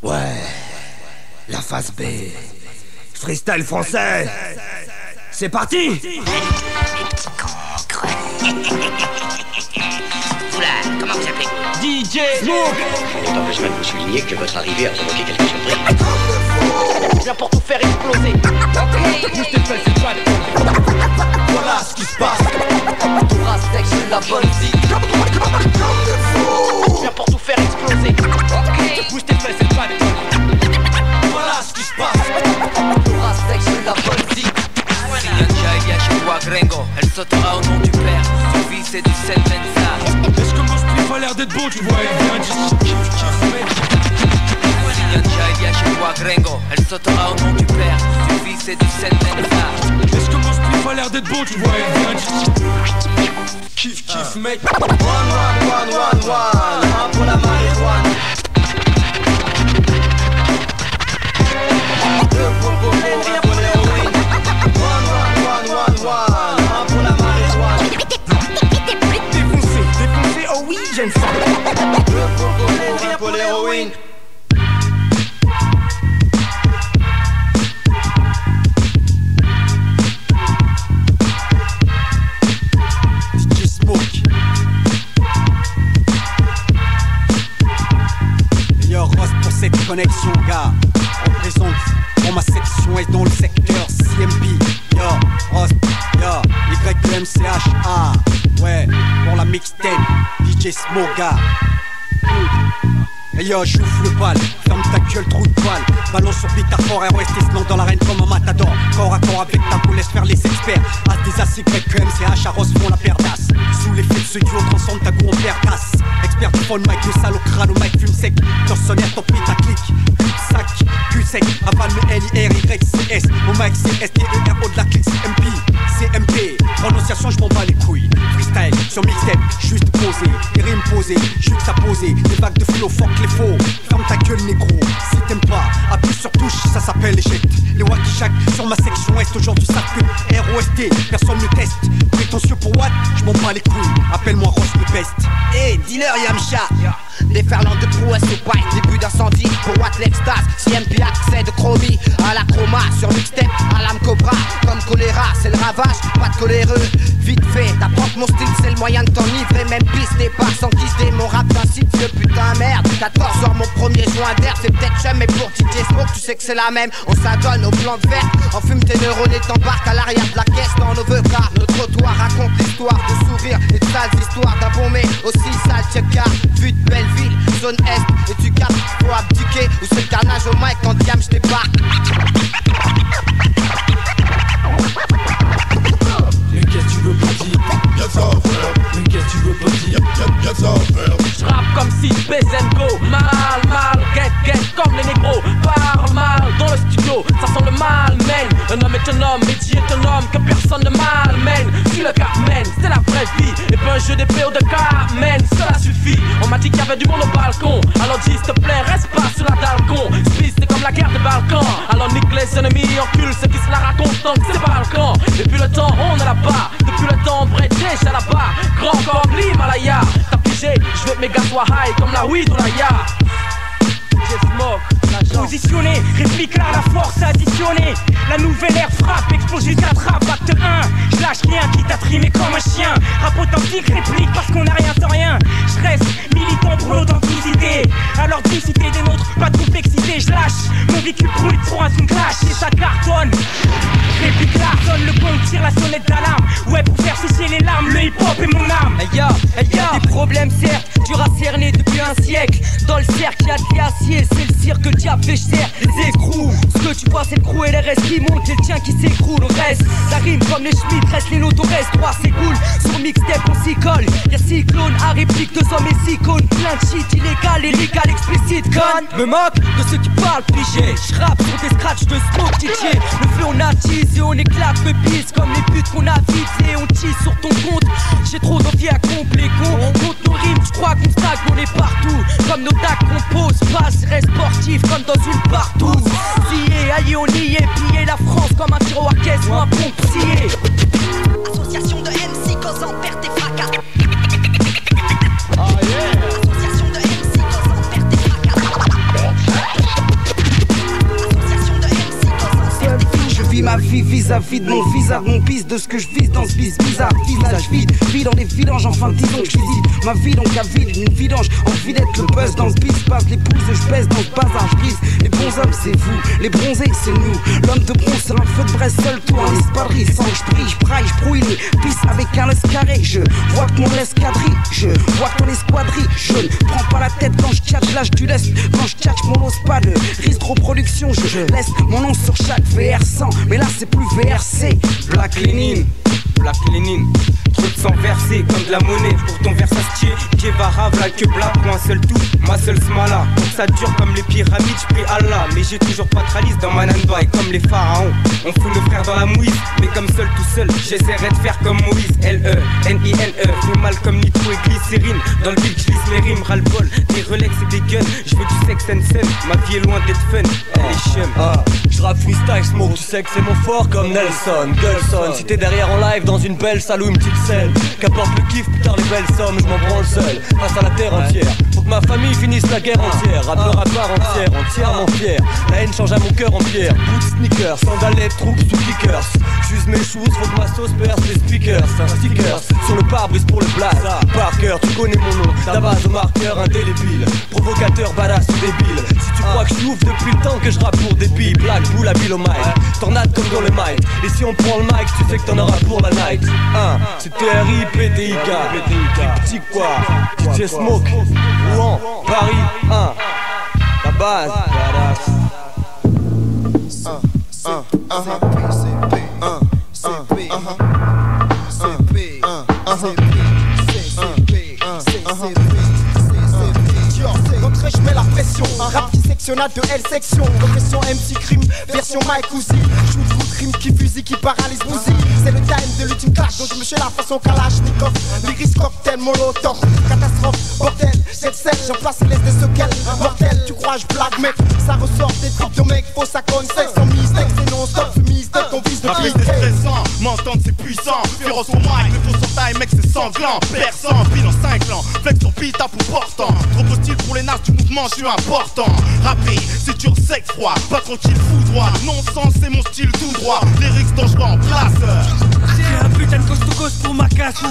Ouais, la phase B. Freestyle français. C'est parti. Les petits cancres. Oula, comment vous appelez? DJ Smoke. Il n'est pas besoin de vous souligner que votre arrivée a provoqué quelques surprises. Je viens pour tout faire exploser. Bouge tes fesses et pas de... Voilà ce qui se passe. Tout rastec, j'ai la bonne zik. Je viens pour tout faire exploser. Bouge tes fesses et pas de... Voilà ce qui se passe. Tout rastec, j'ai la bonne zik. Y'a chez toi Gringo, elle sautera au nom du père. Son fils c'est du Sentenza. Est-ce que mon spiff a l'air d'être beau, tu vois, il vient d'ici. Y'a chez toi Gringo, elle sautera au nom du père. Son fils c'est du Sentenza. Est-ce que mon spiff a l'air d'être beau, tu vois, il vient d'ici. Kiff, kiff, mec. One, un pour la marijuana. Deux pour le cocaine, un pour l'héroïne. Un pour la marijuana. Défoncé, oh oui, j'aime ça. Deux pour le cocaine, un pour l'héroïne. DJ Smoke. Meilleur Ross pour cette connexion, gars. Représente pour ma section est dans le secteur CMP. Yo, Ross, yo, YMCHA. Ouais, pour la mixtape, DJ Smoke, gars. Hey yo, j'ouvre le bal, ferme ta gueule, trou de balle. Ballon sur beat fort, ROS testant dans l'arène comme un matador. Corps à corps avec ta boule, laisse faire les experts. As des ACY, MCH, Arros font la paire d'as. Sous l'effet de ce duo, transcende ta goût en père casse. Expert du phone, mic, le sale au crâne, au mic fume sec. Cœur sonnaire, ton putaclic. Sac, cul sec, aval me L-I-R-Y-C-S. Au mic c'est S-T-E-R-O de la clique CMP. CMP, prononciation, je m'en bats les couilles. Freestyle, sur mixtape, juste posé. Des rimes posées, juste à poser. Des vagues de flow, fuck les faux. Ferme ta gueule, négro. Si t'aimes pas, appuie sur touche, ça s'appelle échec. Les wacky shack sur ma section Est. Aujourd'hui, ça que R-O-S-T, personne ne teste. Prétentieux pour what? Je m'en bats les couilles. Appelle-moi Ross le best. Hey, dealer Yamcha, déferlant de prouesse au bail, début d'incendie pour Watt l'extase, CMP accès de chromie à la chroma, sur mixtape à l'âme cobra, comme choléra, c'est le ravage, pas de coléreux, vite fait, t'apprends que mon style c'est le moyen de t'enivrer, même piste et pas sans quitter mon rap d'incite, ce putain merde, 14 heures mon premier joint d'air, c'est peut-être chum, mais pour DJ Smoke tu sais que c'est la même, on s'adonne aux plantes vertes, on fume tes neurones et t'embarques à l'arrière de la caisse dans nos vœux car notre trottoir raconte l'histoire de sourire et de sales histoires d'un bon mais aussi sale check-car, vue de Belleville, zone Est, et tu captes, faut abdiquer, ou c'est le carnage au mic quand diam j'débarque. Mais qu'est-ce que tu veux pas dire? Y'a ça à faire. Mais qu'est-ce que tu veux pas dire? Y'a ça à faire. J'rappe comme si Bezengo, mal, get, comme les négros. Parle mal dans le studio, ça sent le mal, man. Un homme est un homme, métier est un homme, que personne ne malmène. Suis le Carmen, c'est la vraie vie. Et pas un jeu d'épée ou de Carmen, cela suffit. On m'a dit qu'il y avait du monde au balcon. Alors dis s'il te plaît, reste pas sur la dalle con. Space c'est comme la guerre des Balkans. Alors nique les ennemis, encule ceux qui se la racontent tant que c'est pas le camp. Depuis le temps, on est là-bas. Depuis le temps, on déjà là-bas. Grand comme l'Himalaya. T'as pigé, je veux que mes gars soient high comme la weed ou la ya. Positionné, réplique là, la force additionnée. La nouvelle ère frappe, explose jusqu'à trappe, acte 1. Je lâche rien, qui t'a trimé comme un chien. Rap authentique, réplique parce qu'on a rien sans rien. Je reste militant pour l'authenticité. Alors cité des nôtres, pas de complexité. Je lâche, mon véhicule brûle, trop une clash et ça cartonne. Réplique là, sonne le gong, tire la sonnette d'alarme. Ouais, pour faire sécher les larmes, le hip-hop est mon âme. Y'a des problèmes certes, dur à cerner depuis un siècle. Dans le cercle y'a de l'acier, c'est le cirque que le diable fait cher. Les écrous, ce que tu vois c'est le crew et les restes qui montent, et le tien qui s'écroule. Le reste, ça rime comme les Schmitt, reste les lotos, reste 3 c'est cool. Sur mixtape on s'y colle, y'a cyclone, à réplique, 2 hommes et 6 cônes. Plein de shit illégal, illégal, explicite, conne. Me moque de ceux qui parlent pigé. J'rappe sur des scratchs de Smoke Titier. Le feu on attise et on éclate le pisse. Comme les buts qu'on a visés, on tisse sur ton compte. J'ai trop d'envie à compléter. Compte nos rimes, tu crois qu'on stagne, on est partout. Comme nos tacs qu'on pose, passe, reste sportif comme dans une partouze. Scié, allié, on y est, piller la France comme un tiroir caisse ou un pompier. Association de MC causant perte et fracas. Oh yeah. Association de MC causant perte et fracas. vie vis-à-vis de mon visage, mon piste de ce que je vise dans ce bis bizarre. Visage vide, vie dans les vidanges, enfin disons que je visite ma vie donc à vide, une vidange, envie d'être le buzz dans ce bis, passe les pouces, je pèse dans ce bazar, je brise. Les bons hommes c'est vous, les bronzés c'est nous. L'homme de bronze c'est un feu de Brest, seul tour en espadrille, sans que je brille, je braille, je brouille les pistes avec un laisse carré. Je vois que mon escadrille, je vois que ton esquadrille. Je ne prends pas la tête quand je tchatche, lâche du lest. Quand je tchatche mon os, pas de risque de reproduction. Je laisse mon nom sur chaque VR100, mais là c'est plus VRC. Black Lénine, Black Lénine, trop de sang versé comme de la monnaie. Pour ton Versace, Guevara, v'là que Black pour un seul tout, ma seule smala. Pour ça dure comme les pyramides, j'prie Allah. Mais j'ai toujours pas de ralice dans ma nanba. Et comme les pharaons, on fout nos frères dans la mouise. Mais comme seul tout seul, j'essaierai de faire comme Moïse. L-E-N-I-N-E, fait mal comme nitro et glycérine. Dans le beat j'lisse mes rimes, ras-le-bol, des Rolex et des guns. J'veux du sex and sen, ma vie est loin d'être fun. Elle est chum. J'rappe freestyle, smoke, tu sais que c'est mon fort comme Nelson. Gulson, si t'es derrière en live dans une belle salle ou une petite scène, qu'apporte le kiff, putain les belles sommes, je m'en branle seul, face à la terre entière. Faut que ma famille finisse la guerre entière, rappeur à part entière, entièrement fier. La haine change à mon cœur en pierre, boots, sneakers, sandalettes, troupes sous kickers. J'use mes choses, faut que ma sauce perce les speakers. Un sticker sur le pare-brise pour le blaze. Par cœur, tu connais mon nom, la base au marqueur indélébile. Provocateur, badass ou débile. Si tu crois que je ouf depuis le temps que je rappe pour des billes, Black Bull à Bill au mic, tornade comme dans le mic. Et si on prend le mic, tu sais que t'en auras pour la night. C'est TRI-PTIK, petit quoi, DJ Smoke, Rouen, Paris, la base, je mets la pression, un rap qui sectionnat de L section. Profession MC crime, version Mike Uzi. Shoot coup de rime qui fusille, qui paralyse Bouzy. C'est le time de l'ultime clash, donc je me fais la façon Kalachnikov. Lyris cocktail, molotov, catastrophe, bordel. Jet set, j'en place les de ce qu'elle mortel, tu crois je blague mec. Ça ressort des trucs de mec, faux ça conseille. Sans mystère, c'est non-stop, mystère, ton fils de fils. C'est stressant, m'entendre c'est puissant. Féroce au mic, le faux sur taille, mec c'est sanglant. Perçant, pile en 5 ans, flex ton beat à pour portant. Trop hostile pour les nasses du mouvement, je suis important. Rapide, c'est dur, sec, froid, pas tranquille, fou droit. Non-sens, c'est mon style tout droit. Lyrics dangereux en place. J'ai un putain de coste pour ma cassou.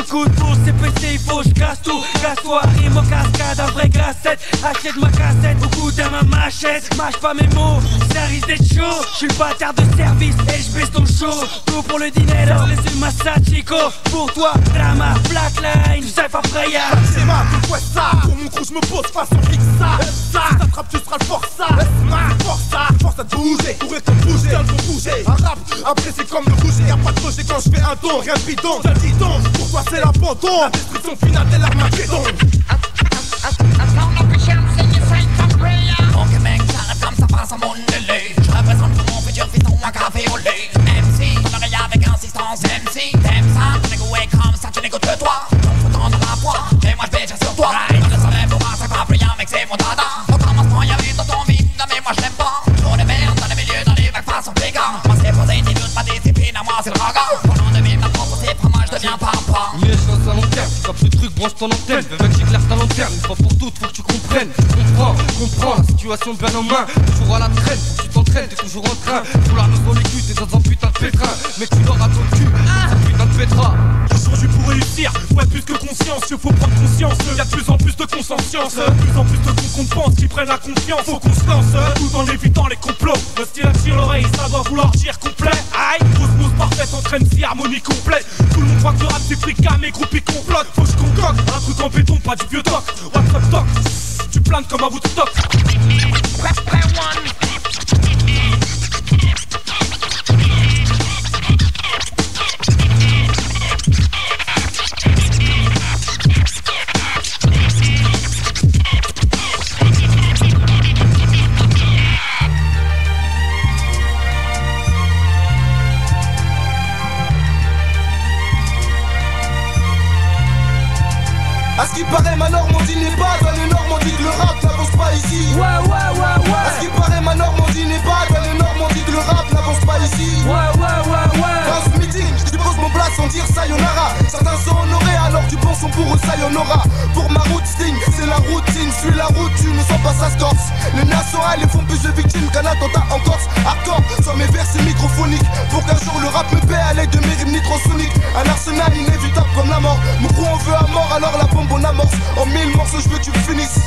Coup de pouce, c'est pété, il faut je casse tout. Casse-toi, rime en cascade, un vrai cassette. Achète ma cassette, au coup de ma machette. Mâche pas mes mots, ça risque d'être chaud. Je suis le bâtard de service et je baisse ton show. Tout pour le dîner, les humains Chico. Pour toi, drama, blackline, tu sais pas Freya. C'est ma pourquoi ça. Pour mon crew, je me pose face en fixe ça. Si t'attrapes, tu seras le forçat. Force à te bouger, courir te bouger, elles vont bouger. Un rap, après c'est comme le rouge, y'a pas de projet quand je fais un don, rien de bidon. Seul bidon, pourquoi c'est l'abandon? La destruction finale de l'Armageddon. Ok mec, j'arrête comme ça passe à mon délai. Je représente tout mon futur fiston à café au lait. MC, ton oreille avec insistance. MC, t'aimes ça, ton égo est comme ça, tu n'écoutes que toi. Ton foutant dans la foi, et moi je vais sur toi. Dans le soleil pour un sac pas plus rien, mec c'est mon dada. Au commencement y'a vite dans ton vide, mais moi je l'aime pas. Trop de merde dans les milieux, dans les vagues façon pécan. Moi c'est posé, t'es doute, pas discipline, à moi c'est le raga. Pendant de vivre ma propre c'est moi je deviens papa. Les choses à long terme, comme ce truc branche ton antenne. Veux que j'éclaire ta lanterne, une fois pour toutes, faut que tu comprennes. Comprends, la situation bien en main. Toujours à la traîne, faut que tu t'entraînes, t'es toujours en train. Vouloir nous dans les culs, t'es dans un putain de pétrin. Mec tu l'auras dans le cul, c'est un putain de pétra. Aujourd'hui pour réussir, faut être plus que conscience, faut prendre conscience. Y'a de plus en plus de conscience, de plus en plus de cons qu'on pense qui prennent la confiance. Faut qu'on se lance, tout en évitant les complots. Le style attire l'oreille, ça doit vouloir dire complet. Aïe, osmose parfaite entraîne si harmonie complète. Tout le monde croit que le rap c'est fricam, mes groupes ils complotent. Faut que je concocte un truc en béton, pas du vieux doc. What's up doc, tu planes comme un Woodstock. À ce qui paraît ma Normandie n'est pas dans les Normandies que le rap n'avance pas ici. Ouais. À ce qui paraît ma Normandie n'est pas dans les Normandies que le rap n'avance pas ici. Ouais. Dans ce meeting, je dépose mon plat sans dire sayonara. Certains sont honorés alors du bon son pour eux sayonara. Pour ma routine, c'est la routine, suis la route, tu ne sens pas ça se corse. Les nationales les font plus de victimes qu'un attentat en Corse. Hardcore, sur mes versets microphoniques. Pour qu'un jour le rap me paie à l'aide de mes rimes nitrosoniques. Un arsenal inévitable comme la mort. Mon crew on veut à mort, alors la bombe on amorce. En 1000 morceaux je veux que tu finisses.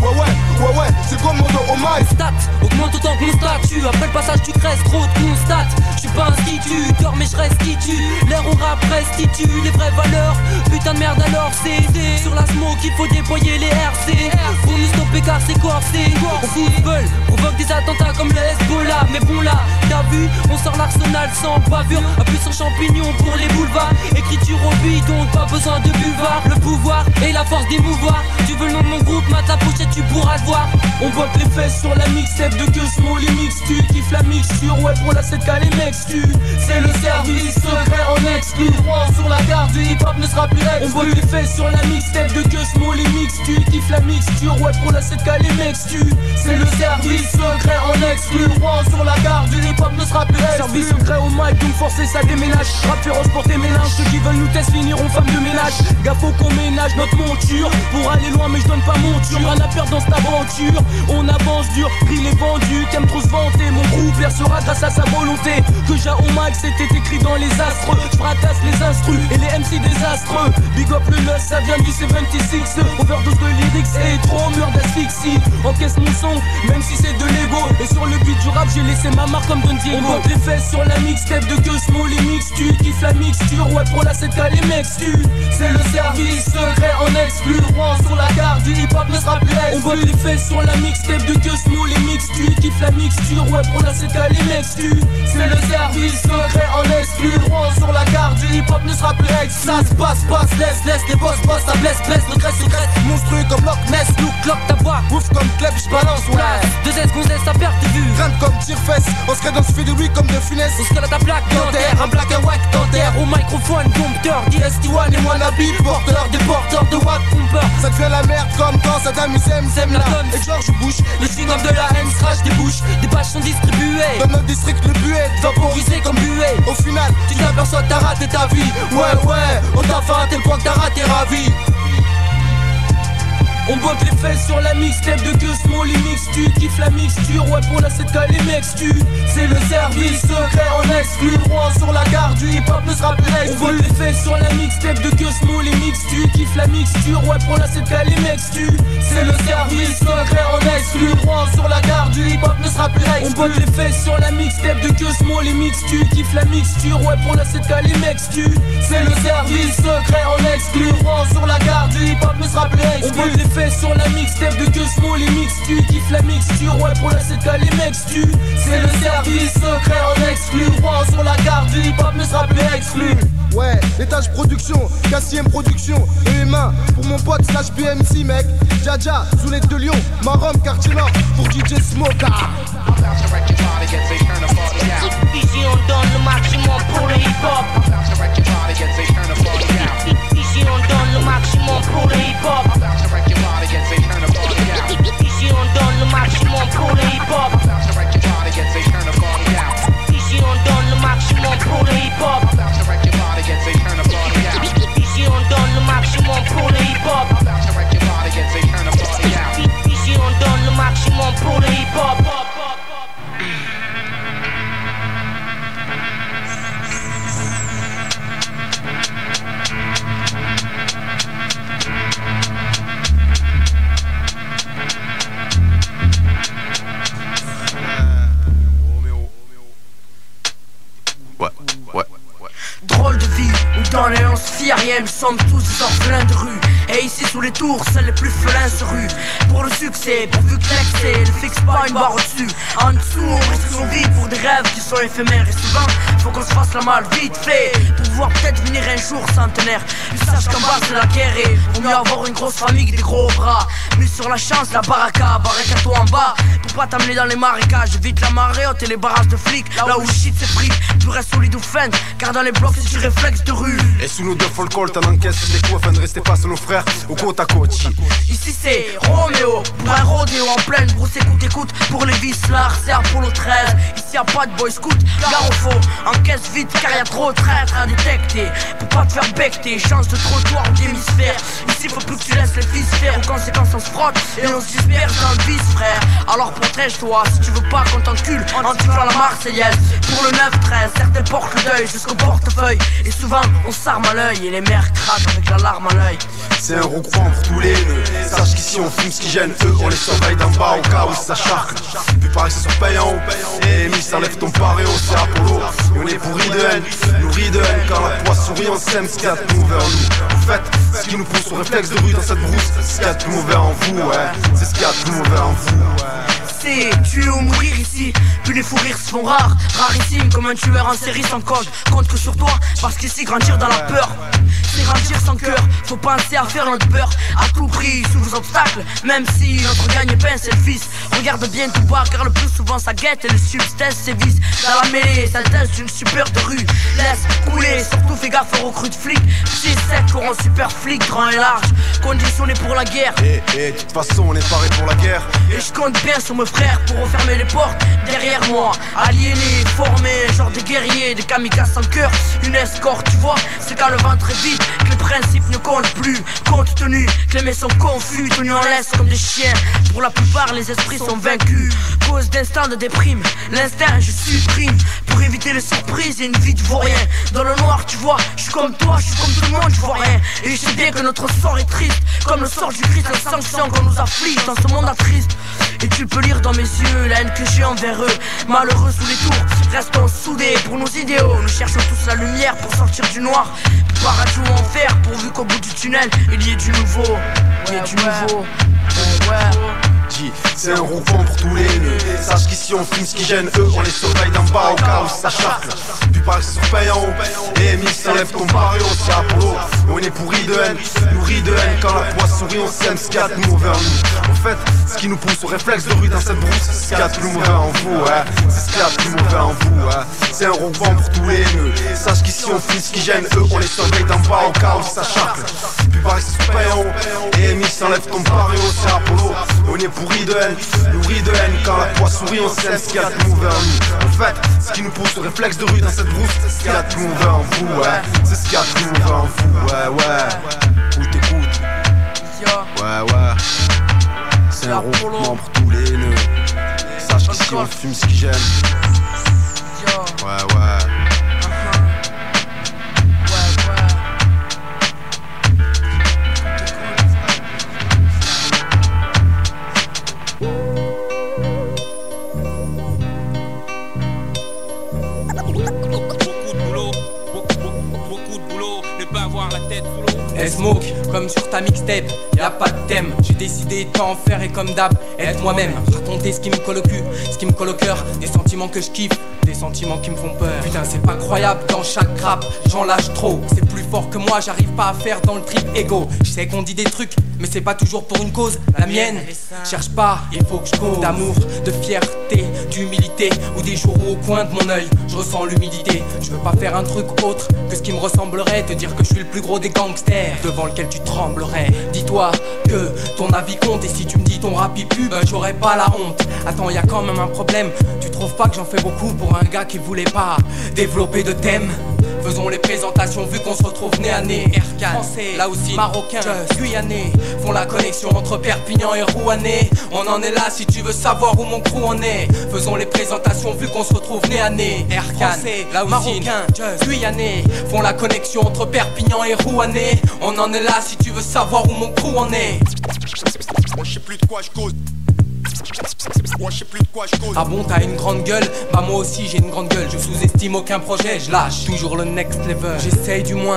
Ouais, c'est comme mon dos au maïs. Stats, augmente autant que mon statut. Après le passage tu cresses, trop de constates. Je suis pas un instituteur mais je restitue. L'air au rap restitue les vraies valeurs. Putain de merde alors c'est sur la smoke qu'il faut déployer les RC. Pour nous stopper car c'est corsé. On football, provoque des attentats comme le Hezbollah. Mais bon là, t'as vu, on sort l'arsenal sans bavure. Appuie sur champignon pour les boulevards. Écriture au bidon, pas besoin de buvard. Le pouvoir et la force d'émouvoir. Tu veux le nom de mon groupe, mate la pochette, tu pourras le voir. On botte les fesses sur la mixtape de que small les mix. Tu kiffes la mixture, ouais pour la 7K les mecs tu. C'est le service secret en exclu. Sur la garde du hip hop ne sera plus exclu. On botte les fesses sur la mixtape de que small les mix. Tu kiffes la mixture, ouais pour la 7K les mecs tu. C'est le service secret en exclu. Sur la garde du hip hop ne sera plus exclu. Service secret au mic, donc forcer ça déménage. Rap féroce pour tes mélanges. Ceux qui veulent nous tester finiront femmes de ménage. Gaffe faut qu'on ménage notre monture. Pour aller loin mais je donne pas monture. Rien à perdre dans cette aventure. On avance dur, prix les vendus. T'aimes trop se vanter, mon groupe percera grâce à sa volonté. Que j'ai au max, c'était écrit dans les astres. J'fracasse les instrus et les MC désastreux. Big up le loss, ça vient du 76. Overdose de lyrics et trop mur d'asphyxie. Encaisse mon son, même si c'est de l'ego. Et sur le beat du rap, j'ai laissé ma marque comme Don Diego. On botte les fesses sur la mixtape de que small les mix. Tu kiffes la mixture, ouais pour la 7K les mecs tu. C'est le service secret en exclu. Sur la garde du hip hop ne sera plus exclu. On botte les fesses sur la mixtape de que small les mix. Tu kiffes la mixture, ouais pour la 7K les mecs tu. C'est le service secret en exclu. Sur la garde du hip hop ne sera plus exclu. Ça se passe, laisse les boss, ça blesse, notre reste secrète. Monstrueux comme Loch Ness, look, clock ta voix. Ouf comme club, j'balance, ouais. 2S, gonzesse, ça perd de vue. Grande comme tire-fesse, on se dans ce fait de lui comme de finesse. On se colle à ta plaque dentaire, un black and white dentaire. Au microphone, dompteur, DST1 et wannabe. Porteur, des porteurs de Watt Pomper. Ça te fait la merde comme quand ça t'amuse, sème la donne. Et George Bush, le chewing-gum de la haine crache des bouches. Des pages sont distribuées. Dans notre district, le but est vaporisé comme buée. Au final, tu t'aperçois que t'as raté ta vie. Ouais, on t'a fait à tel point que t'as raté ravi. On botte les fesses sur la mixtape de que small les mix. Tu kiffes la mixture, ouais pour la 7K les mecs tu. C'est le service secret en exclu. Sur la garde du hip hop ne sera plus exclu. On botte les fesses sur la mixtape de que small les mix. Tu kiffes la mixture, ouais pour la 7K les mecs tu. C'est le service secret en exclu. Sur la garde du hip hop ne sera plus exclu. On botte les fesses sur la mixtape de que small les mix. Tu kiffes la mixture, ouais pour la 7K les mecs tu. C'est le service secret en exclu. Sur la garde du hip hop ne sera plus exclu. On botte les fesses sur la mixtape de que small les mix. Tu kiffes la mixture, ouais pour la 7K les mecs tu. C'est le service secret en exclu. Sur la garde du hip hop ne sera plus exclu. Ouais, l'étage production, 4ème production. Et les mains pour mon pote slash BMC mec. Jaja, Zoulette de Lyon, Marom, quartier nord pour DJ Smoka. Ici on donne le maximum pour le hip hop. Ici on donne le maximum pour le hip hop. Ici on donne le maximum pour le hip hop. Ici on donne le maximum pour le hip hop. Ici on donne le maximum pour le hip hop. Ici on donne le maximum pour le hip hop. Drôle de vie où dans les 11 fiériens nous sommes tous des orphelins de rue. Et ici sous les tours, seuls les plus félins se ruent. Pour le succès, pourvu que l'excès ne fixe pas une barre au-dessus. En dessous, on risque son vie pour des rêves qui sont éphémères. Et souvent, faut qu'on se fasse la malle vite fait pour pouvoir peut-être venir un jour centenaire. Ils sachent qu'en bas c'est la guerre et vaut mieux avoir une grosse famille que des gros bras. Mais sur la chance, la baraka, toi en bas. Pour pas t'amener dans les marécages, évite la marée haute et les barrages de flics. Là où le shit s'effrite, tu restes solide ou feinte. Car dans les blocs c'est du réflexe de rue. Et sous nous deux full call, t'en encaisses des coups afin de rester face à nos frères au côte à côte. Ici c'est Roméo, pour un rodéo en pleine brousse, écoute scout. Pour les vislards, sert pour le 13. Ici y'a pas de boy scout, gare au faux. Encaisse vite car y'a trop de traîtres à détecter. Pour pas te faire becter, change de trottoir ou d'hémisphère. Ici faut plus que tu laisses les fils faire. Aux conséquences on se frotte et on se disperse dans le vice frère. Alors protège-toi si tu veux pas qu'on t'encule en tiflant la Marseillaise. Pour le 9-13, certains portent le deuil jusqu'au portefeuille. Et souvent on s'arme à l'œil et les mères craquent avec la larme à l'œil. C'est un regroupement pour tous les nœuds. Sache qu'ici on fume ce qui gêne, eux on les surveille d'en bas au cas où ça charcle. Puis pareil c'est sur payant. Et mis ça lève ton paréo, c'est Apollo. Et on est pourris de haine, nourris de haine. Quand la poisse sourit on sème ce qu'il y a de plus vers nous. En fait, ce qui nous pousse au réflexe de rue dans cette brousse, c'est ce qu'il y a de plus mauvais en vous, ouais. C'est ce qu'il y a de plus mauvais en vous, ouais. C'est tuer ou mourir ici, puis les fous rires se font rares. Rarissime comme un tueur en série sans code. Compte que sur toi, parce qu'ici grandir dans la peur, c'est grandir sans cœur. Faut penser à faire notre beurre à tout prix, sous vos obstacles. Même si notre gagne-pain c'est le fils. Regarde bien tout bas car le plus souvent ça guette et le substance sévissent. Dans la mêlée, ça teste d'une super de rue. Laisse couler, surtout fais gaffe aux recrues de flics. Petit sec pour un super flic, grand et large. Conditionné pour la guerre. Et de toute façon on est paré pour la guerre. Et je compte bien sur mes frères pour refermer les portes derrière moi. Aliénés, formés, genre des guerriers, des kamikazes sans cœur. Une escorte, tu vois, c'est quand le ventre est vide que les principes ne comptent plus. Compte tenu que les mecs sont confus, tenus en laisse comme des chiens. Pour la plupart, les esprits sont vaincus. Cause d'instinct de déprime, l'instinct je supprime. Pour éviter les surprises et une vie de vaurien. Dans le noir, tu vois, je suis comme toi, je suis comme tout le monde, je vois rien. Et je sais bien que notre sort est triste, comme le sort du Christ, la sanction qu'on nous afflige dans ce monde attriste. Et tu peux lire dans mes yeux la haine que j'ai envers eux. Malheureux sous les tours, restons soudés pour nos idéaux. Nous cherchons tous la lumière pour sortir du noir. Paradis ou enfer, pourvu qu'au bout du tunnel il y ait du nouveau. Il y ait du nouveau. C'est un roupon pour tous les nœuds. Sache qu'ici on fume ce qui gêne, eux on les surveille d'en bas au cas où ça charcle. Puis pareil c'est sur payant. Et mis s'enlève ton paréo, c'est Apollo. Et on est pourris de haine, nourris de haine. Quand la poisse sourit on sème ce qu'il y a de mauvais en nous. En fait, ce qui nous pousse au réflexe de rue dans cette brousse, c'est ce qu'il y a de plus mauvais en vous, ouais. C'est ce qu'il y a de plus mauvais en vous, ouais. C'est un roupon pour tous les nœuds. Sache qu'ici on fume ce qui gêne, eux on les surveille d'en bas au cas où ça charcle. Puis pareil c'est sur payant. Et mis s'enlève ton paréo, c'est Apollo. Et on est pourris de haine, nourris de haine. Quand la poisse sourit on sème ce qu'il y a de plus mauvais en nous. En fait, ce qui nous pousse au réflexe de rue dans cette brousse, c'est ce qu'il y a de plus mauvais en vous, ouais. C'est ce qu'il y a de plus mauvais en vous, ouais. Où t'écoutes. Ouais. C'est un roupement pour tous les nœuds. Sache qu'ici on fume ce qui gêne. Ouais. Smoke, comme sur ta mixtape, y'a pas de thème. J'ai décidé de t'en faire et comme d'hab, être moi-même. Raconter ce qui me colle au cul, ce qui me colle au cœur. Des sentiments que je kiffe, des sentiments qui me font peur. Putain c'est pas croyable, dans chaque rap, j'en lâche trop. C'est plus fort que moi, j'arrive pas à faire dans le trip égo. Je sais qu'on dit des trucs, mais c'est pas toujours pour une cause. La mienne, cherche pas, il faut que je cause. D'amour, de fierté, d'humilité. Ou des jours où au coin de mon œil, je ressens l'humidité. Je veux pas faire un truc autre que ce qui me ressemblerait. Te dire que je suis le plus gros des gangsters devant lequel tu tremblerais. Dis-toi que ton avis compte. Et si tu me dis ton rap il pue, ben j'aurais pas la honte. Attends, y'a quand même un problème. Tu trouves pas que j'en fais beaucoup pour un gars qui voulait pas développer de thème? Faisons les présentations vu qu'on se retrouve nez à nez. Erkan, français, là aussi, marocain, guyanais font la connexion entre Perpignan et Rouennais. On en est là si tu veux savoir où mon crew en est. Faisons les présentations vu qu'on se retrouve nez à nez. Erkan, français, là aussi, marocain, guyanais font la connexion entre Perpignan et Rouennais. On en est là si tu veux savoir où mon crew en est. Moi je sais plus de quoi je cause. Ah bon, t'as une grande gueule? Bah moi aussi j'ai une grande gueule. Je sous-estime aucun projet, je lâche toujours le next level. J'essaye du moins.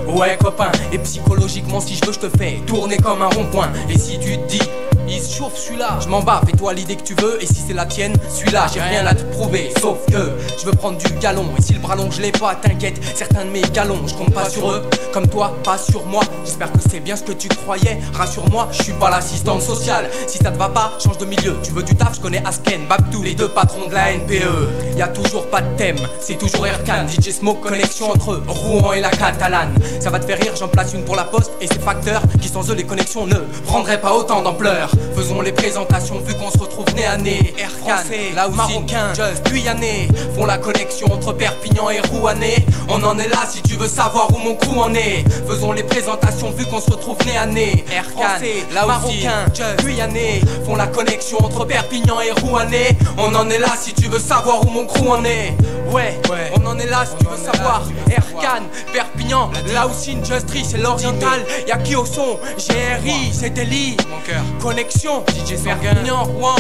Ouais copain, et psychologiquement si je veux je te fais tourner comme un rond-point. Et si tu te dis il se chauffe celui-là, je m'en bats, fais-toi l'idée que tu veux. Et si c'est la tienne, celui-là, j'ai rien à te prouver. Sauf que je veux prendre du galon. Et si le bras long je l'ai pas, t'inquiète, certains de mes galons, je compte pas sur eux, comme toi, pas sur moi. J'espère que c'est bien ce que tu croyais. Rassure-moi, je suis pas l'assistante sociale. Si ça te va pas, change de milieu. Tu veux du taf, je connais Asken, Babdou, les deux patrons de la NPE. Y'a toujours pas de thème, c'est toujours Erkan. DJ Smoke, connexion entre Rouen et la Catalane. Ça va te faire rire, j'en place une pour la poste. Et ces facteurs qui sans eux les connexions ne prendraient pas autant d'ampleur. faisons les présentations vu qu'on se retrouve nez à nez. Erkan, là où Marocain, Just, Guyanais font la connexion entre Perpignan et Rouanet. On en est là si tu veux savoir où mon crew en est. Faisons les présentations vu qu'on se retrouve nez à nez. Erkan, là où Marocain, Just, Guyanais font la connexion entre Perpignan et Rouanet. On en est là si tu veux savoir où mon crew en est. Ouais, on en est là si tu veux savoir. Erkan, Perpignan, là aussi Justri c'est l'oriental. Y'a qui au son, GRI, c'est Deli. Mon cœur, connexion, DJ Perpignan, Rouen,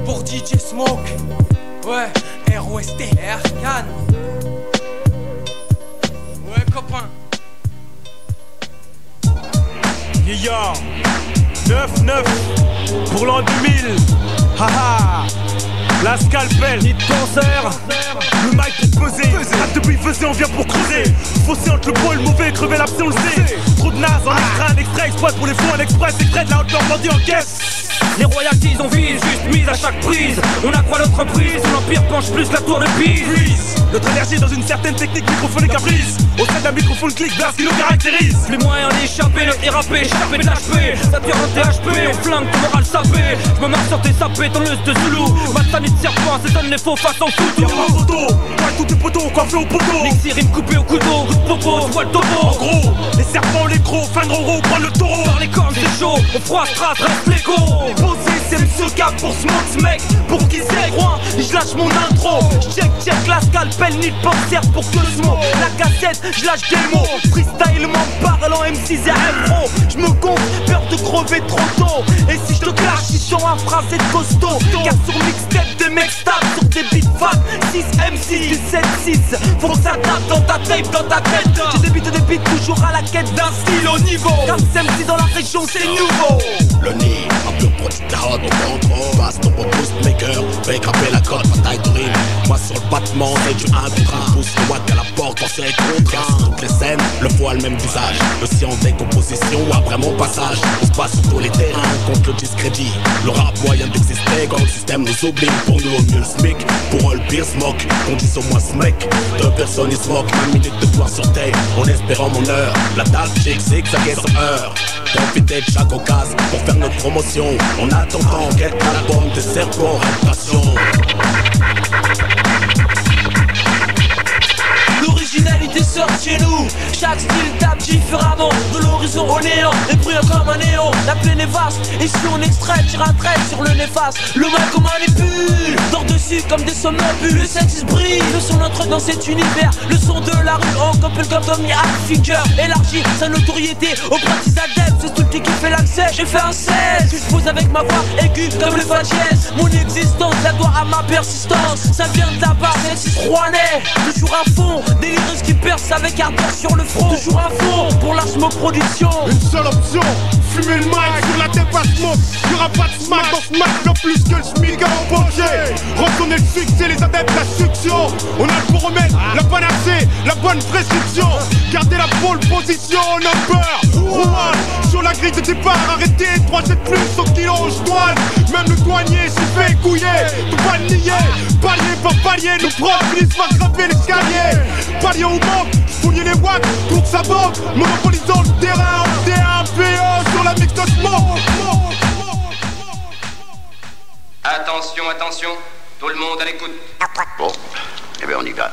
pour DJ Smoke. Ouais, ROST, Erkan. Ouais, copain. Guillard, 9-9 pour l'an 2000. Haha, la scalpel, ni de concert. Le mic pour peser, hâte de faisait, on vient pour creuser. Fossé entre le bon et le mauvais, crever l'abcès, on le sait. Trop de naze en extra, un extrait, exploit pour les fous, un express, extrait de la haute Normandie en caisse. Les royalties on vise, juste mise à chaque prise. On accroît notre prise, où l'empire penche plus la tour de Pise. Notre énergie dans une certaine technique microphonique à prise. Au sein d'un microphone clic, vers ce qui nous caractérise. Plus moyen d'échapper, notre RAP, échappé de l'HP. Ça tire un THP, on flingue ton moral sapé. Je me marre sur tes sapés, tonneuse de Zulu. Matani de serpent, c'est les faux façons foutu. Y'a ma photo, ouais tous tes potos, coiffés au poteau. Nixie rime coupé au couteau, coup de popo, je vois le topo. En gros, les serpents, les gros, fin de roro, prends le taureau. Par les cornes c'est chaud, on froisse, trace, reste l'écho. Posé, c'est ce cap pour smoke ce mec. Pour qui c'est Rouen, je lâche mon intro. Check la scalpel, ni le portière pour que le smoke. La cassette, je lâche des mots. Freestyle m'en parle en M6 et Pro. Je me gonfle, peur de crever trop tôt. Et si je te clash, ils sont un phrasé de costaud. Car sur mixtape, des mecs tapent sur des beats fat. 6 M6 du 7-6. Faut que ça tape dans ta tape, dans ta tête. J'ai des beats toujours à la quête d'un style au niveau. Car MC dans la région, c'est nouveau. Le nid, un pur producteur, on contrôle. Passe ton bon boost maker, fais grimper la cote, bataille de rime. Moi sur le battement, c'est du 1 contre 1. Pousse le watt à la porte, on s'est contraint. Sur toutes les scènes, le voile, le même visage. Le sien en décomposition, après mon passage. On se passe sur tous les terrains, contre le discrédit. Le rap moyen d'exister, quand le système nous oublie. Pour nous au mieux le SMIC, pour eux le pire smoke. Qu'on dise au moins ce mec, 2 personnes ils smoke. 20 minutes de gloire sur terre, en espérant mon heure. La dalle chic, zigzaguer sur heure. Profiter de chaque occasion pour faire notre promotion. On attend tant quelques albums de serpents, réputation. L'originalité sort chez nous. Chaque style tape différemment. De l'horizon au néant, et brûle comme un néon. La plaine est vaste, et si on extrait, tire un trait sur le néfaste. Le mal comme un épule, dort dessus comme des somnambules. Le sexe brille, le son entre dans cet univers. Le son de la rue en couple comme Tommy Hilfiger. Élargit sa notoriété aux pratiques adeptes. C'est tout le qui fait l'accès. J'ai fait un 16 que je pose avec ma voix aiguë comme le fa dièse. Mon existence la doit à ma persistance. Ça vient de la base, c'est rouennais. Toujours à fond, délireuse qui perce avec ardeur sur le front. Toujours à fond pour la smoke production. Une seule option, fumer le mic sur la tête pas smoke. Y'aura pas de smack dans ce match, bien plus que le SMIC à l'embaucher. Reconnaît le succès, les adeptes, la succion. On a le pour remettre la panacée, la bonne prescription. Gardez la pole position, number one. Sur la grille de départ, arrêtez, 3 jets de plus au kilo, je douane. Même le douanier s'est fait couiller. Tout pas le nier, palier par palier. Nos profs finissent par grimper l'escalier. Palier au manque, fouiller les watts, tourne sa banque. Monopolisant le terrain, en D1PO sur la mix de smoke. Attention, attention, tout le monde à l'écoute. Bon, eh bien on y va.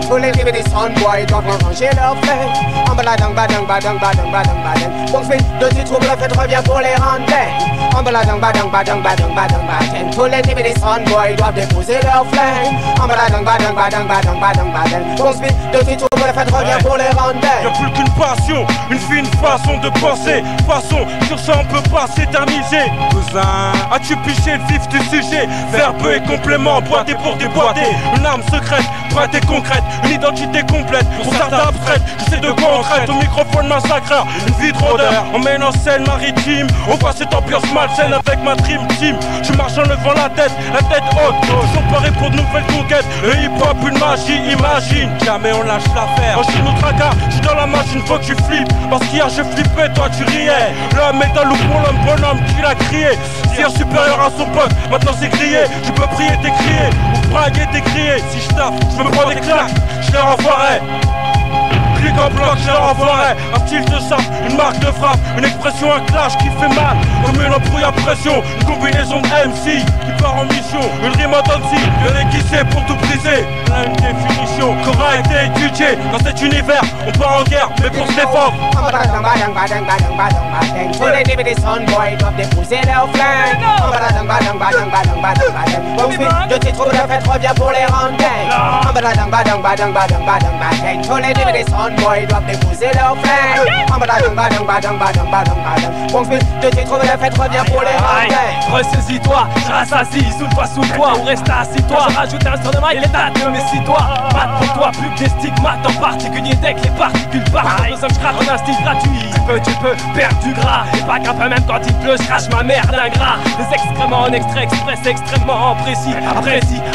Tous les rêves des son boys doivent ranger leur fait. En baladang, badang, badang, badang, badang, badang. Pour fait de tu trouves la fête revient pour les rendre. En baladang, badang, badang, badang, badang, badang. Tous les rêves des son boys doivent déposer leur flingue. En baladang, badang, badang, badang, badang, badang. Pour fait de tu trouves la fête revient pour les rendre. Y'a plus qu'une passion, une fine façon de penser. Façon, sur ça on peut pas s'éterniser. Cousin, as-tu piché le vif du sujet? Verbe et complément, boiter pour déboîter. Une arme secrète, prête et concrète. une identité complète. Pour certains abstraite, je sais de quoi on traite. Au microphone massacreur, une vie de rôdeur. On mène en scène maritime, on voit cette ambiance malsaine avec ma dream team. Je marche en levant la tête haute. Toujours paré pour de nouvelles conquêtes. Le hip-hop, une magie, imagine. Jamais on lâche l'affaire. En chine ou tracas, je suis dans la machine, faut que tu flippes. Parce qu'hier je flippais, toi tu riais. L'homme est un loup pour l'homme bonhomme qui l'a crié. Si un supérieur à son pote, maintenant c'est crié. Je peux prier, t'écrier, ou braguer, t'écrier. Si je taffe, je me prends des claques, je les renvoierai. Clic en bloc, je les renvoierai. Un style de sape, une marque de frappe, une expression, un clash qui fait mal. Comme une embrouille à pression, une combinaison de MC qui part en mission. Une rime authentique, y'en a qui sait pour tout briser. Là une définition qu'aura été étudiée. Dans cet univers, on part en guerre, mais pour se défendre. De tes troubles de fête revient pour les rendre. Boy, doivent déposer leur flingue. De tes troubles de fête revient pour les rendre. Ressaisis-toi, je rassasie, soude-toi sous toi ou reste assis-toi. Rajoute un sur de maille, les dates de messie-toi. Mat pour toi, plus que des stigmates en particulier dès que les particules partent. Nous sommes scrap en un style gratuit. Tu peux perdre du gras. Et pas qu'un peu même quand il pleut, je crache ma merde ingrat. Des excréments en extrait express, extrêmement précis.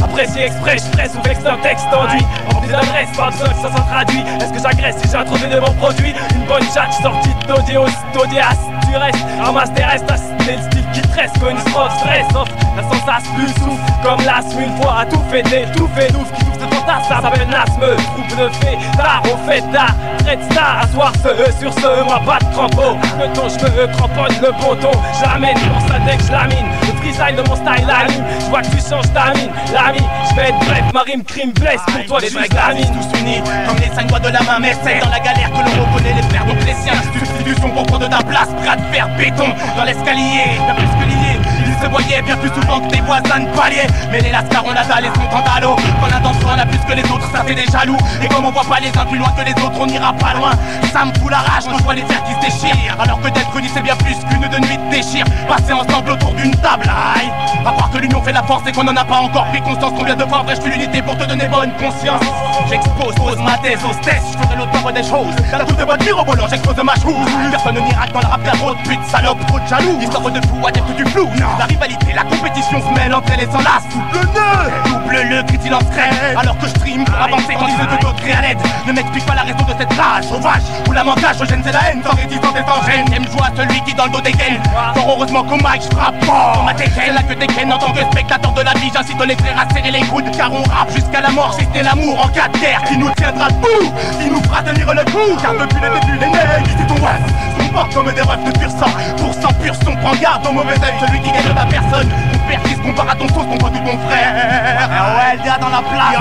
Apprécie exprès, je presse ou vexe d'un texte enduit. Rempli d'adresse, pas besoin que ça s'en traduit. Est-ce que j'agresse si j'ai trouvé de bons produits? Une bonne chat sortie d'Odéas, tu restes, ramasse tes restes, c'est le style qui te reste, une strophe stress, offre la sensation plus souffle, comme l'asthme une fois à tout fêter, tout fait d'ouf, qui touche de fantasme, ça s'appelle l'asthme, troupe de fées, d'art, on fait d'art, traite star, asseoir sur ce, moi pas de crampon, le ton, je me cramponne le bon ton, je l'amène, pour ça dès que je lamine, le freestyle de mon style anime, je vois que tu changes ta mine, l'ami, je vais être bref, ma rime crime blesse, pour toi je suis la mine, tous unis, comme les 5 doigts de la main, mais c'est dans la galère que l'on reconnaît les frères, donc les siens, substitution pour prendre de ta place, bras de fer, béton, dans l'escalier, bien plus que lié, ils se voyaient bien plus souvent que tes voisins de palier, mais les lascars on la dalle et sont en dallo, quand l'attention en a plus que les autres, ça fait des jaloux, et comme on voit pas les uns plus loin que les autres, on ira pas loin, ça me fout la rage quand je vois les fers qui se déchirent, alors que d'être connu c'est bien plus qu'une de nuit de déchire, passer ensemble autour d'une table, aïe, à croire que l'union fait la force et qu'on en a pas encore pris conscience, combien de fois après je l'unité pour te donner bonne conscience, j'expose ma thèse aux tests, je ferai l'auteur des choses, dans la toute de votre mirobolant, j'expose ma chose, personne ne miracle dans la rap, trop de pute, salope, trop de jaloux, histoire de fou, adepte du flou, la rivalité, la compétition se mêle entre elles et s'enlace, double-le, crie-t-il en secret, alors que je stream pour avancer quand ils de d'autres et à l'aide, ne m'explique pas la raison de cette rage sauvage, où la mentage gêne c'est la haine, sans résistance et sans gêne, aime joie celui qui dans le dos dégaine, fort heureusement qu'au mic je frappe fort, ma dégaine, c'est là que dégaine en tant que spectateur de la vie, j'incite les frères à serrer les coudes, car on rappe jusqu'à la mort, si c'était l'amour en cas de guerre, qui nous tiendra debout, qui nous fera tenir le coup, car depuis les débuts, les nègres, c'est ton rêve, son porte comme des rêves de pur sang, pour sang pur son, prend garde au mauvais œil, celui qui gagne de ta personne, ton père qui se compare à ton sauce, qu'on voit tout ton frère, ouais, le gars dans la place,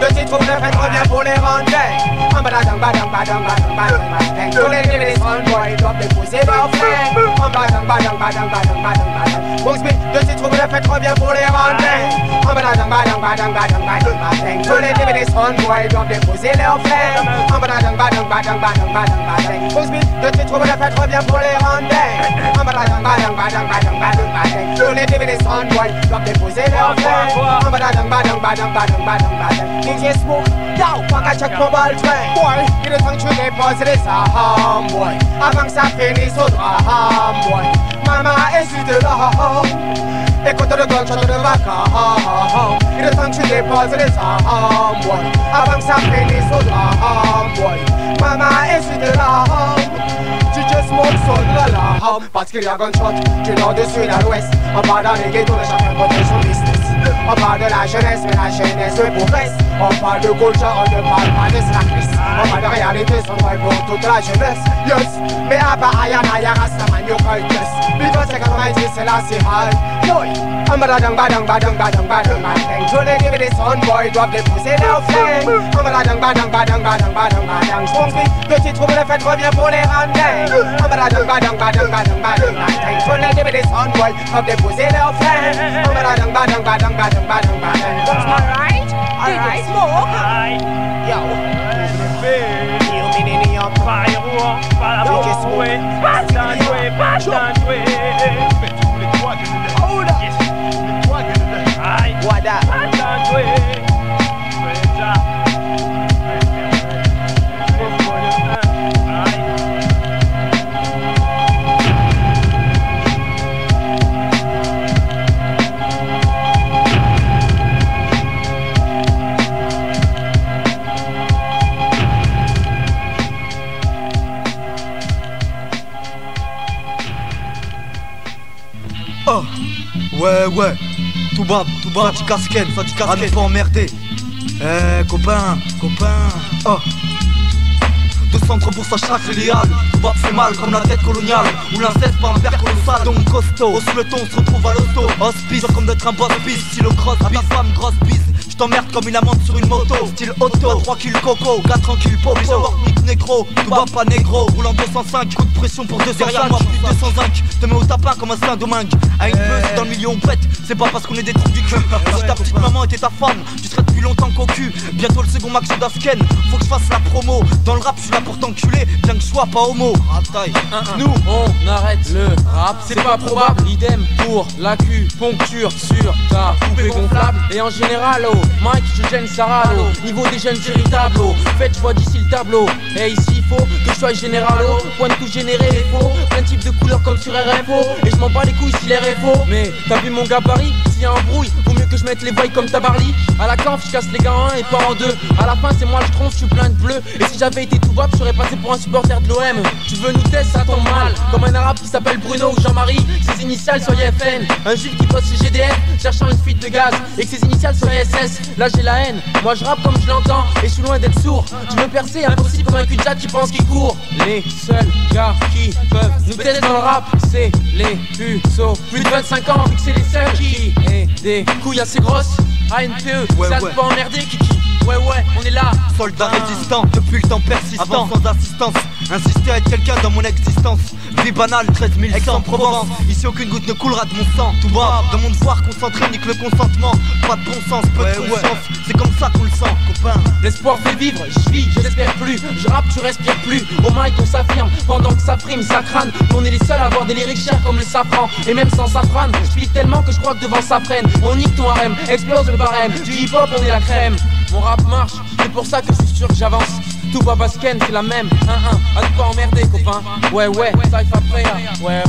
de tes troubles de fête revient pour les rendre. Tous les boys doivent déposer leur flingue. De tes troubles de fête revient pour les rendre. Tous les boys doivent déposer leur flingue. De tes troubles de fête revient pour les rendre. Tous les boys doivent déposer leur flingue. DJ Smoke, yo, fuck I check mon ball train. Boy, il est temps que tu déposes les armes, boy. Avant que ça finisse au drame, boy. Maman est sur de l'homme. Écoute le gunshot de vacarme. Il est temps que tu déposes les armes, boy. Avant que ça finisse au drame, boy. Maman est sur de l'homme. DJ Smoke sonne l'alarme. Parce qu'il y a gunshot du nord, du sud à l'ouest. En bas dans les ghettos, de chacun protège son business. On parle de la jeunesse, mais la jeunesse progresse. On parle de culture, on ne parle pas de slackness. On parle de réalité, sans vrai pour toute la jeunesse. Yes, mais à part Ayana, Rastaman, yo cultus. Because c'est 90, c'est la c'est high. Yo, badang, badang, badang, badang, badang, badang. Tous les DVD son boy doivent déposer leur flingue. Badang, badang, badang, badang, badang, badang. J'confie, de tes troubles de fête revient pour les rendre. Badang, badang, badang, badang, badang, badang. Tous les DVD son boy doivent déposer leur flingue. Badang, badang, badang, badang, badang, badang. Alright, alright, Smoke. Yo, Ouais, tout bas, ça t'y casquette, à ne pas emmerder. Copain, oh. 200 pour sa chasse léale. Tout bas fait mal comme la tête coloniale. Ou l'inceste par un père colossal. Donc costaud, hausse le ton, on se retrouve à l'auto. Hospice, comme d'être un boss bis. Style au cross, à ta femme, grosse bise. J't'emmerde comme une amante sur une moto. Style auto, 3 kills coco, 4 tranquilles popo. Déjà work nick négro, tout bas pas négro. Roulant 205, coup de pression pour 2 derrière moi, plus de 205. Te mets au tapin comme un saint-domingue. À une meuse dans le milieu on pète. C'est pas parce qu'on est des trous du cul. Si ta petite maman était ta femme, tu serais depuis longtemps cocu. Bientôt le second max d'Asken. Faut que je fasse la promo. Dans le rap je suis là pour t'enculer, bien que je sois pas homo. Nous on arrête le rap, c'est pas probable. Idem pour l'acupuncture sur ta poupée gonflable. Et en général Mike, je gêne Sarah, niveau des jeunes irritables, faites, je vois d'ici le tableau. Et ici, il faut que je sois général, point de tout générer les faux. Plein de types de couleurs comme sur RFO. Et je m'en bats les couilles si l'air est faux. Mais t'as vu mon gabarit, s'il y a un brouille, vaut mieux que je mette les voies comme Tabarly. À la canf, je casse les gars en 1 et pas en 2. À la fin, c'est moi le tronc, je suis plein de bleu. Et si j'avais été tout bas, je serais passé pour un supporter de l'OM. Tu veux nous tester, ça tombe mal. Comme un arabe qui s'appelle Bruno ou Jean-Marie. Ses initiales sur IFN. Un juif qui bosse chez GDF, cherchant une fuite de gaz. Et que ses initiales sur ISS. Là j'ai la haine, moi je rappe comme je l'entends. Et je suis loin d'être sourd, tu veux percer, impossible comme un cul-de-jatte qui pense qu'il court. Les seuls gars qui peuvent nous tester dans le rap, c'est les puceaux. Plus de 25 ans, vu que c'est les seuls qui aient des couilles assez grosses. ANPE, ça ne pas emmerder Kiki. Ouais, on est là. Soldat résistant, depuis le temps persistant. Avant sans assistance, insister à être quelqu'un dans mon existence. Vie banale, 13 100 Provence. Ici aucune goutte ne coulera de mon sang. Tout bas, dans mon devoir concentré, nique le consentement. Pas de bon sens, peu de conscience. C'est comme ça qu'on le sent, copain. L'espoir fait vivre, je vis, je l'espère plus. Je rappe, tu respires plus. Au mic on s'affirme, pendant que ça frime, ça crâne. On est les seuls à avoir des lyrics chers comme le safran. Et même sans safran, je pique tellement que je crois que devant ça freine. On nique ton harem, explose le barème. Du hip hop on est la crème. Mon rap marche, c'est pour ça que je suis sûr que j'avance. Tout Babasken, c'est la même. 1-1, à ne pas emmerder, copain. Ouais, Cypher Player. Ouais.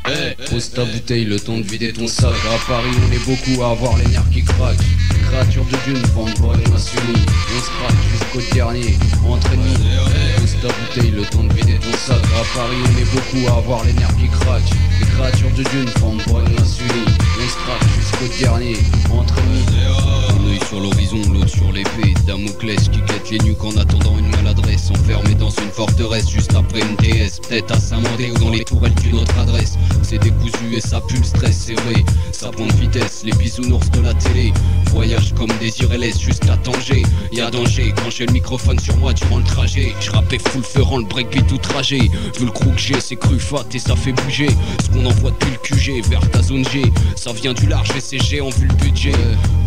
Hey, pose ta bouteille, le temps de vider ton sac. À Paris, on est beaucoup à avoir les nerfs qui craquent. Créature de Dieu, ne vend pas les nationaux. On se craque jusqu'au dernier, entre ennemis. Pose ta bouteille, le temps de vider ton sac. À Paris, on est beaucoup à avoir les nerfs qui craquent. Les créatures de Dieu ne vendent pas les nationaux. On se craque jusqu'au dernier, entre ennemis. Un œil sur l'horizon, l'autre sur l'épée. Damoclès qui quête les nuques en attendant une maladresse. Enfermé dans une forteresse juste après une déesse. Peut-être à Saint-Mandé ou dans les tourelles d'une autre adresse. C'est décousu et ça pue le stress, c'est vrai. Ça prend de vitesse, les bisounours de la télé. Voyage comme Désir LS jusqu'à Tanger. Y'a danger quand j'ai le microphone sur moi durant le trajet. J'rappais full ferrant le breakbeat tout trajet. Vu le crew que j'ai, c'est cru fat et ça fait bouger. Ce qu'on envoie depuis le QG vers ta zone G. Ça vient du large et c'est géant vu le budget.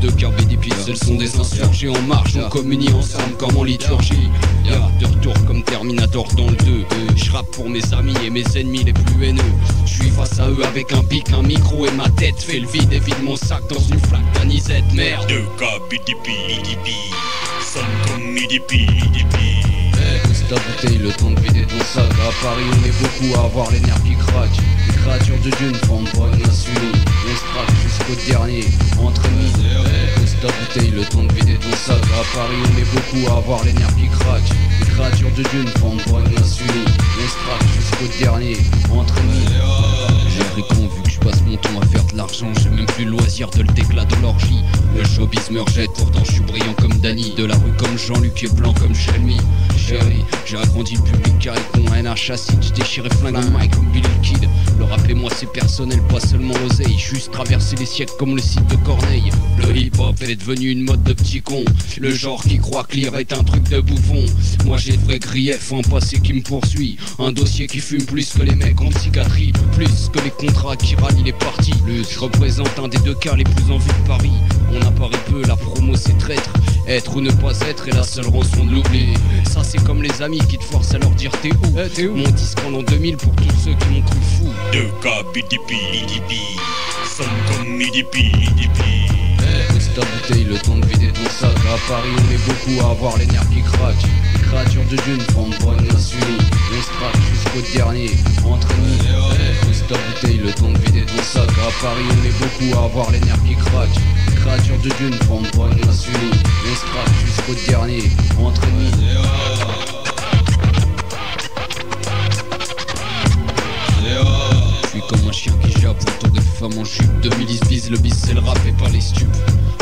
De Carbe des pixels sont des insurgés en marche. On communie ensemble comme en liturgie. De retour comme Terminator dans le 2. J'rappe pour mes amis et mes ennemis les plus haineux. J'suis face à eux avec un bic, un micro et ma tête fait le vide et vide mon sac dans une flaque d'anisette, merde. 2K, BDP, IDP, sonne comme IDP. Pose ta bouteille, le temps de vider ton sac. À Paris, on est beaucoup à avoir les nerfs qui craquent. Les créatures de Dieu ne vendent pas les nationaux. On se craque jusqu'au dernier, entre ennemis. Pose ta bouteille, le temps de vider ton sac. À Paris, on est beaucoup à avoir les nerfs qui craquent. Les créatures de Dieu ne vendent pas les nationaux. On se craque jusqu'au dernier, entre ennemis. J'ai pris con vu que je passe mon temps à faire de l'argent. J'ai même plus le loisir de le déclat de l'orgie. Le showbiz me rejette, pourtant je suis brillant comme Danny. De la rue comme Jean-Luc et blanc comme Shelmy. Chérie, j'ai agrandi le public carré con NH acide, je déchirais flingue en mic comme Billy le Kid. Le rap et moi c'est personnel, pas seulement l'oseille. Juste traverser les siècles comme le site de Corneille. Le hip hop est devenu une mode de petits cons. Le genre qui croit que lire est un truc de bouffon. Moi j'ai de vrais griefs, un passé qui me poursuit. Un dossier qui fume plus que les mecs en psychiatrie. Plus que les contrats qui rallient les partis. Je représente un des 2 cas les plus en vue de Paris. On apparaît peu, la promo c'est traître. Être ou ne pas être est la seule rançon de l'oubli. Ça c'est comme les amis qui te forcent à leur dire t'es où. Mon disque en l'an 2000 pour tous ceux qui m'ont cru fou. 2K, BDP, IDP, sonne comme IDP. Pose ta bouteille, le temps de vider ton sac. À Paris on est beaucoup à avoir les nerfs qui craquent. Les créatures de Dieu ne vendent pas les nationaux. On se craque jusqu'au dernier, entre ennemis. Pose ta bouteille, le temps de vider ton sac. À Paris on est beaucoup à avoir les nerfs qui craquent. Les créatures de Dieu ne vendent pas les nationaux. On se craque jusqu'au dernier, entre ennemis. Yeah. suis comme un chien qui jappe autour des femmes en jupe. 2010 bise, le bis c'est le rap et pas les stupes.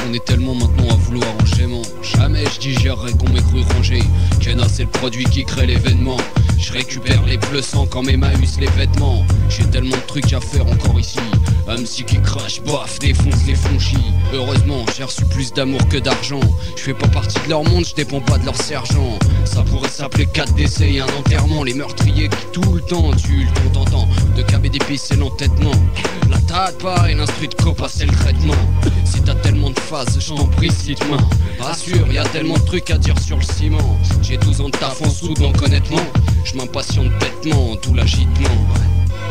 On est tellement maintenant à vouloir enchaînement. Jamais je digérerai qu'on m'ait cru ranger. Kenna c'est le produit qui crée l'événement. Je récupère les bleus sans quand mes maïs les vêtements. J'ai tellement de trucs à faire encore ici. MC qui crache, baf, défonce les franchis. Heureusement j'ai reçu plus d'amour que d'argent. Je fais pas partie de leur monde, je dépends pas de leur sergent. Ça pourrait s'appeler 4 décès et un enterrement. Les meurtriers qui tout le temps tuent le contentant. De KB d'épices c'est l'entêtement. La tade pas et l'instru de copa c'est le traitement. Si t'as tellement de phases, je t'en prie cite-moi. Rassure, y a tellement de trucs à dire sur le ciment. J'ai 12 ans de taf en sous donc honnêtement je m'impatiente bêtement, tout l'agitement.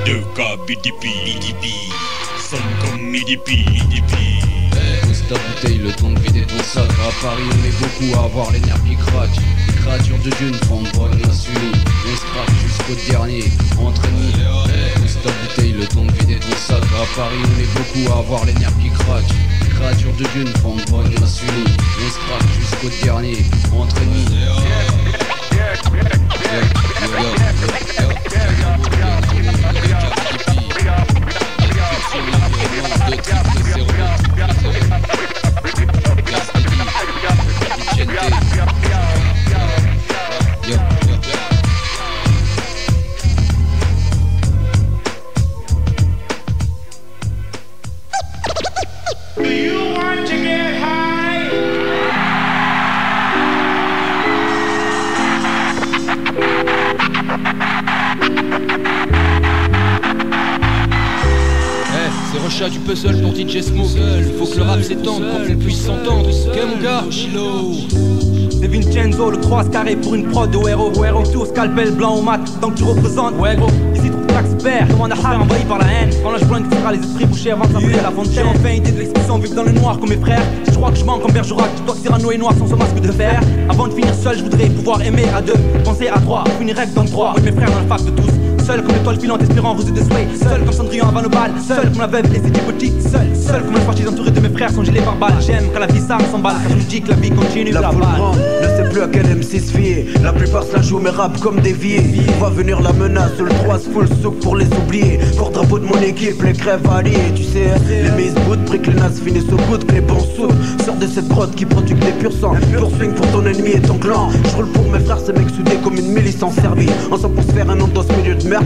2K BDP, sonne comme Midipi. Pose ta bouteille, le temps de vider ton sac. À Paris on est beaucoup à avoir les nerfs qui craquent. Les créatures de Dieu ne forment pas une insuline. On se craque jusqu'au dernier, entre ennemis. Pose ta bouteille, le temps de vider ton sac. À Paris on est beaucoup à avoir les nerfs qui craquent. Les créatures de Dieu ne forment pas une insuline. On se craque jusqu'au dernier, entre ennemis. Do you want to get high? C'est Rocha du puzzle pour DJ Smoke. Faut que le rap s'étende pour qu'on puisse s'entendre. Ok mon gars, Chilo. C'est Vincenzo, le 3 carré pour une prod de héros. Tout scalpel blanc ou mat, tant que tu représentes. Ouais gros, ici trouve ton expert. Comment on a envahi par la haine. Quand là je pointe fera les esprits bouchés avant de s'appeler à la fontaine. J'ai enfin idée de l'expression, vivre dans le noir comme mes frères. Je crois que je manque comme Bergerac. Je dois Cyrano et noir sans ce masque de fer. Avant de finir seul, je voudrais pouvoir aimer à deux. Penser à trois, finir rêve dans le droit. Moi et mes frères dans la fac de tous. Seul comme l'étoile filante espérant rosée de sway. Seul comme Cendrillon avant le bal. Seul comme la veuve et ses dix petites. Seul comme un fasciste entouré de mes frères sans gilet par balle. J'aime quand la vie ça s'emballe. Car je me dis que la vie continue. La foule grande ne sait plus à quel MC se fier. La plupart se la jouent mais rap comme déviés. On va venir la menace, le 3 se full souk pour les oublier. Pour drapeau de mon équipe, les crèves alliés. Tu sais, les mises bout de briques, les nazes finissent au bout de les bons sous. Sors de cette grotte qui produit que des purs sangs. Pur swing pour ton ennemi et ton clan. Je roule pour mes frères, ces mecs soudés comme une milice en Serbie. Ensemble pour se faire un nom dans ce milieu de merde.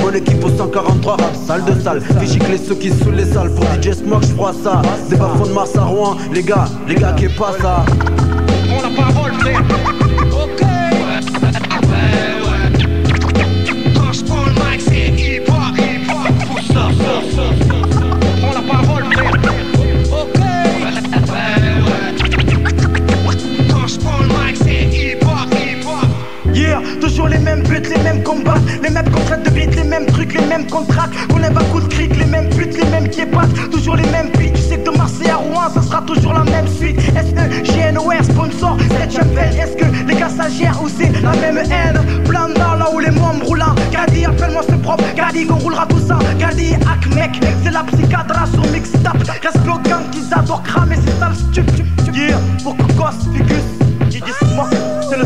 Mon équipe au 143 rap, salle de salle. Fichique les ceux qui sous les salles. Pour DJ Smoke, je crois ça. Des bas-fonds de Mars à Rouen. Les gars qui est pas ça. On la parole, frère. Ok. Quand je prends le mic, c'est hip-hop. Pour ça. On la parole, frère. Ok. Quand je prends le mic, c'est hip-hop. Yeah, toujours les mêmes buts, les mêmes combats, les mêmes contrats de beat, les mêmes trucs, les mêmes contrats. On aime à coup de cric, les mêmes buts, les mêmes qui épatent. Toujours les mêmes beats, tu sais que de Marseille à Rouen, ça sera toujours la même suite. Est-ce que GNOR sponsor cette jeune veine? Est-ce que les gars s'agèrent ou c'est la même haine? Plein dans là où les membres roulants. Gadi, appelle-moi ce propre, Gadi, qu'on roulera tout ça. Gadi, hack mec, c'est la psychiatra sur mixtape. Reste le gang qu'ils adorent cramer, c'est sale stup. Yeah, pour que gosse, Ficus, DJ Smoke, c'est le.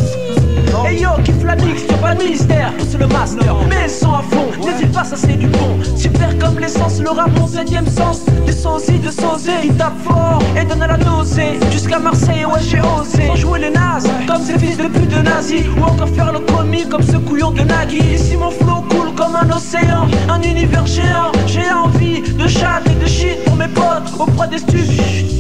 Hey yo, kiffe la mix, sur pas le ministère, pousse le master, mais le son à fond, n'est-il pas ça c'est du bon. Super comme l'essence, le rap mon 7ème sens. Du sosie, de sauser, il tape fort et donne à la nausée. Jusqu'à Marseille, ouais j'ai osé. Sans jouer les nazes, comme ces fils de pute de nazis. Ou encore faire le commis comme ce couillon de Nagui. Ici mon flow coule comme un océan, un univers géant. J'ai envie de chat et de shit pour mes potes, auprès des stupes.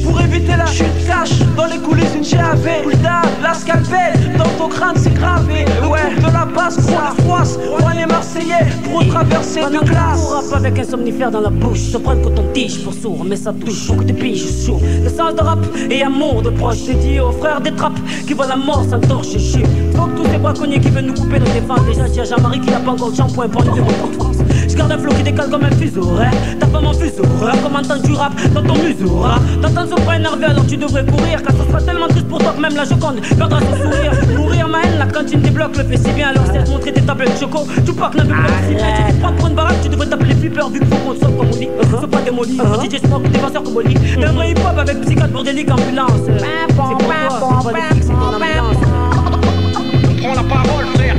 Pour éviter la chute cache, dans les coulisses une GAV. Putain, la scalpel, dans ton crâne c'est gravé. Ouais, de la basse, gros la froisse. Roi les Marseillais, pour traverser de glace. On rappe avec un somnifère dans la bouche. Se prendre coton-tige pour sourd, mais ça touche. Beaucoup de piges sourd. Le sens de rap et amour de proche dédié aux frères des trappes qui voient la mort sans torche et chip. Comme tous ces braconniers qui veulent nous couper nos défenses. Déjà, tiens, Jean-Marie qui n'a pas encore de shampoing pour nous démontrer en France. Je garde un flow qui décale comme un fuseau horaire. Ta femme en fuseau horaire. Comme entendre du rap dans ton museau. T'entends ce bras énervé alors tu devrais courir. Car ça sera tellement triste pour toi que même la Joconde perdra son sourire. Mourir ma haine, la cantine débloque le fait si bien. Alors c'est montrer tes tablettes choco. Tu parles n'a plus pas si bien. Tu te prends pour une baraque, tu devrais t'appeler plus peur vu qu'il faut qu'on te sauve comme on dit. C'est pas démoli. DJ Smoke, défenseur comme Oli. Un vrai hip-hop avec psychiatre bordélique ambulance. C'est pour toi, on va les fixer ton ambulance. Prends la parole, frère.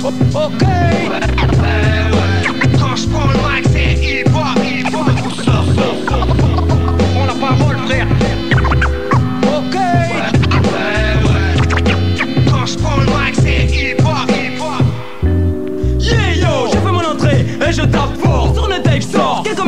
Ok. Quand je prends le mic,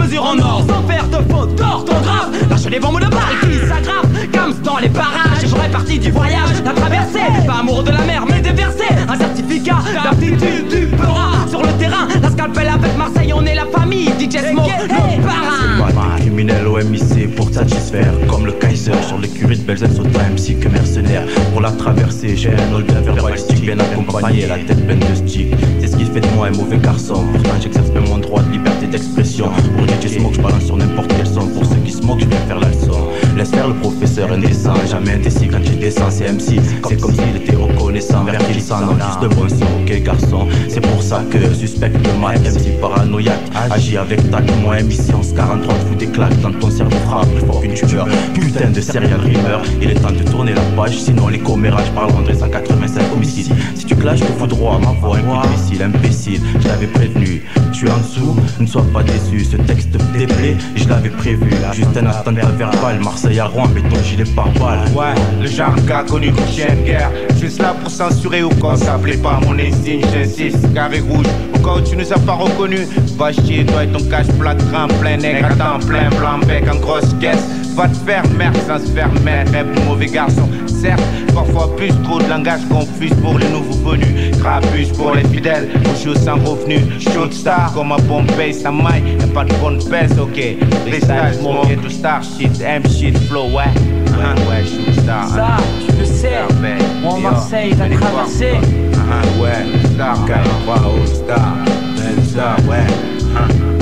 mesure en or, sans faire de faute d'orthographe. Lâche les bombes de balle qui s'aggravent, Cams dans les parages. Je ferai partie du voyage, la traversée. Pas amoureux de la mer, mais déversé. Un certificat d'aptitude du peurat. Sur le terrain, la scalpelle avec Marseille, on est la famille. DJ Smoke, le parrain. Criminel au MIC pour te satisfaire. Comme le Kaiser sur l'écurie de Belzec, autant MC que mercenaire. Pour la traversée, j'ai un old verbalistique bien accompagné, la tête pleine de stick. C'est ce qui fait de moi un mauvais garçon. Pourtant j'exerce bien mon droit de liberté d'expression. Pour DJ Smoke, je balance sur n'importe quel son. Pour ceux qui smoke, je viens faire la leçon. Laisse faire le professeur indécent, jamais indécis quand il descend. C'est MC, c'est comme s'il était reconnaissant, vertissant, non juste de bon son. Ok garçon, c'est pour ça que suspecte de mal. MC paranoïaque, agit avec tact. Moi MC 1143, te fout des claques dans ton cerveau frappe plus fort qu'une tumeur. Putain de serial dreamer, il est temps de tourner la page. Sinon les commérages parleront de 185 homicides. Si tu clashes, te fous droit à ma voix. Un imbécile, imbécile, je l'avais prévenu. Tu es en dessous, ne sois pas déçu. Ce texte te déplaît, je l'avais prévu. Juste un attentat verbal, Marseille à Rouen, mais ton gilet par balle. Ouais, le genre qu'a connu comme chien de guerre. Juste là pour censurer ou quand ça plaît pas mon insigne. J'insiste, carré rouge. Au cas où tu nous as pas reconnus, va chier toi et ton cache plat grand plein nègre à temps plein blanc bec en grosse caisse. Va te faire merde sans se faire mettre, rêve de mauvais garçon. Certes, parfois plus trop de langage confus pour les nouveaux venus. Crapus pour les fidèles, aux choses sans revenu. Shoot star comme à Bombay, ça maille, y'a pas de bonne pèse, ok. Les stages, smoke to star shit, M shit, flow, ouais. Ouais, shoot star. Ça, tu le sais, moi Marseille, la traversée. Ouais, star, 43, all star, belle star, ouais.